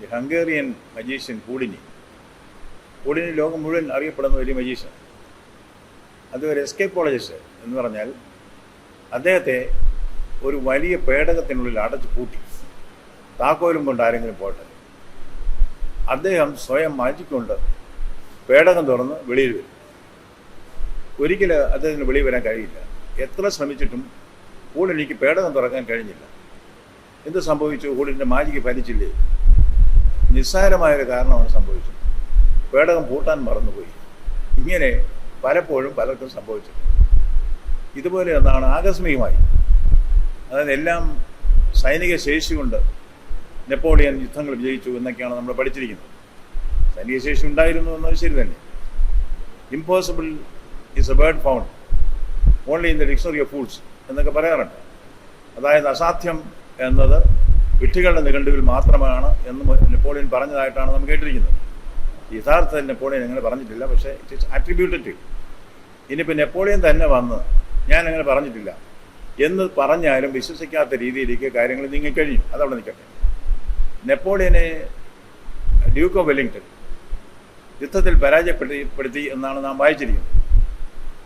ഈ Hungarian magician ഹൂഡിനി ലോകം മുഴുവൻ അറിയപ്പെടുന്ന വലിയ മജീഷ്യൻ. അതൊരു എസ്കേപ്പോളജിസ്റ്റ് എന്ന് പറഞ്ഞാൽ അദ്ദേഹത്തെ ഒരു വലിയ പേടകത്തിനുള്ളിൽ അടച്ചു പൂട്ടി, താക്കോലും കൊണ്ട് ആരെങ്കിലും പോട്ടെ. അദ്ദേഹം സ്വയം മാറ്റിക്കൊണ്ട് പേടകം തുറന്ന് വെളിയിൽ വരും. ഒരിക്കലും അദ്ദേഹത്തിന് വെളിയിൽ വരാൻ കഴിയില്ല. എത്ര ശ്രമിച്ചിട്ടും ഹൂഡിനിക്ക് പേടകം തുറക്കാൻ കഴിഞ്ഞില്ല. എന്ത് സംഭവിച്ചു? ഹൂഡിൻ്റെ മാജിക്ക് ഫലിച്ചില്ലേ? നിസ്സാരമായൊരു കാരണമാണ് സംഭവിച്ചത്. പേടകം പൂട്ടാൻ മറന്നുപോയി. ഇങ്ങനെ പലപ്പോഴും പലർക്കും സംഭവിച്ചു. ഇതുപോലെ ഒന്നാണ് ആകസ്മികമായി. അതായത് എല്ലാം സൈനിക ശേഷി കൊണ്ട് നെപ്പോളിയൻ യുദ്ധങ്ങൾ വിജയിച്ചു എന്നൊക്കെയാണ് നമ്മൾ പഠിച്ചിരിക്കുന്നത്. സൈനിക ശേഷി ഉണ്ടായിരുന്നു എന്നത് ശരി തന്നെ. Impossible is A word found only in the dictionary of fools എന്നൊക്കെ പറയാറുണ്ട്. അതായത് അസാധ്യം എന്നത് വിഡ്ഢികളുടെ നിഘണ്ടുവിൽ മാത്രമാണ് എന്ന് നെപ്പോളിയൻ പറഞ്ഞതായിട്ടാണ് നമ്മൾ കേട്ടിരിക്കുന്നത്. യഥാർത്ഥത്തിൽ നെപ്പോളിയൻ അങ്ങനെ പറഞ്ഞിട്ടില്ല, പക്ഷേ ഇറ്റ് ഈസ് അട്രിബ്യൂട്ടഡ്. ഇനിയിപ്പോൾ നെപ്പോളിയൻ തന്നെ വന്ന് ഞാൻ അങ്ങനെ പറഞ്ഞിട്ടില്ല എന്ന് പറഞ്ഞാലും വിശ്വസിക്കാത്ത രീതിയിലേക്ക് കാര്യങ്ങൾ നീങ്ങിക്കഴിഞ്ഞു. അതവിടെ നിൽക്കട്ടെ. നെപ്പോളിയനെ ഡ്യൂക്ക് ഓഫ് വെല്ലിംഗ്ടൺ യുദ്ധത്തിൽ പരാജയപ്പെടുത്തി എന്നാണ് നാം വായിച്ചിരിക്കുന്നത്.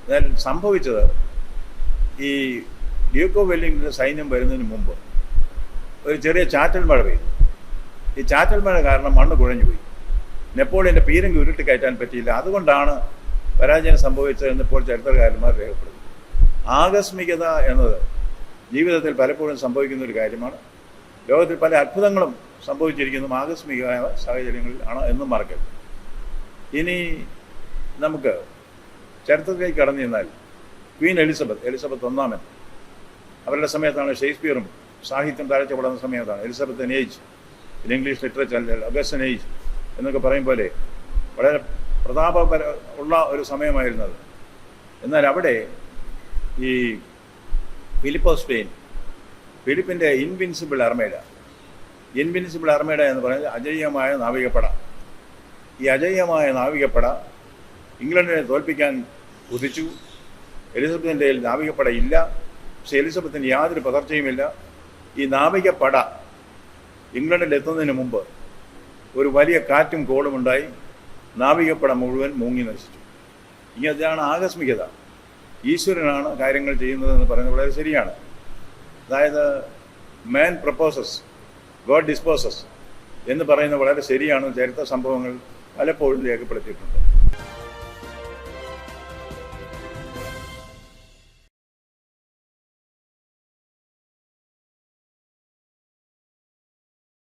എന്നാൽ സംഭവിച്ചത്, ഈ ഡ്യൂക്ക് ഓഫ് വെല്ലിംഗ്ടൻ്റെ സൈന്യം വരുന്നതിന് മുമ്പ് ഒരു ചെറിയ ചാറ്റൽ മഴ പെയ്തു. ഈ ചാറ്റൽ മഴ കാരണം മണ്ണ് കുഴഞ്ഞു പോയി. നെപ്പോളിയൻ്റെ പീരങ്കി ഉരുട്ടി കയറ്റാൻ പറ്റിയില്ല. അതുകൊണ്ടാണ് പരാജയം സംഭവിച്ചതെന്ന് ഇപ്പോൾ ചരിത്രകാരന്മാർ രേഖപ്പെടുന്നു. ആകസ്മികത എന്നത് ജീവിതത്തിൽ പലപ്പോഴും സംഭവിക്കുന്ന ഒരു കാര്യമാണ്. ലോകത്തിൽ പല അത്ഭുതങ്ങളും സംഭവിച്ചിരിക്കുന്നതും ആകസ്മികമായ സാഹചര്യങ്ങളിൽ ആണ് എന്നും മറക്കരുത്. ഇനി നമുക്ക് ചരിത്രത്തിലേക്ക് കടന്നു ചെന്നാൽ ക്വീൻ എലിസബത്ത് ഒന്നാമൻ, അവരുടെ സമയത്താണ് ഷേക്സ്പിയറും സാഹിത്യം താഴ്ചപ്പെടുന്ന സമയത്താണ്. Elizabeth age, in English literature Augustan age എന്നൊക്കെ പറയും പോലെ വളരെ ഉള്ള ഒരു സമയമായിരുന്നത്. എന്നാൽ അവിടെ ഈ ഫിലിപ്പ് ഓഫ് സ്പെയിൻ, ഫിലിപ്പിൻ്റെ ഇൻവിൻസിബിൾ അർമേഡ എന്ന് പറയുന്നത് അജയ്യമായ നാവികപ്പട. ഈ അജയ്യമായ നാവികപ്പട ഇംഗ്ലണ്ടിനെ തോൽപ്പിക്കാൻ ഉദിച്ചു. എലിസബത്തിൻ്റെ നാവികപ്പട ഇല്ല, പക്ഷെ എലിസബത്തിന് യാതൊരു പകർച്ചയുമില്ല. ഈ നാവികപ്പട ഇംഗ്ലണ്ടിൽ എത്തുന്നതിന് മുമ്പ് ഒരു വലിയ കാറ്റും കോളുമുണ്ടായി. നാവികപ്പട മുഴുവൻ മുങ്ങി നശിച്ചു. ഇതാണ് ആകസ്മികത. ഈശ്വരനാണ് കാര്യങ്ങൾ ചെയ്യുന്നതെന്ന് പറയുന്നത് വളരെ ശരിയാണ്. അതായത് മാൻ പ്രപ്പോസസ്, ഗോഡ് ഡിസ്പോസസ് എന്ന് പറയുന്നത് വളരെ ശരിയാണ്. ചരിത്ര സംഭവങ്ങൾ പലപ്പോഴും രേഖപ്പെടുത്തിയിട്ടുണ്ട്.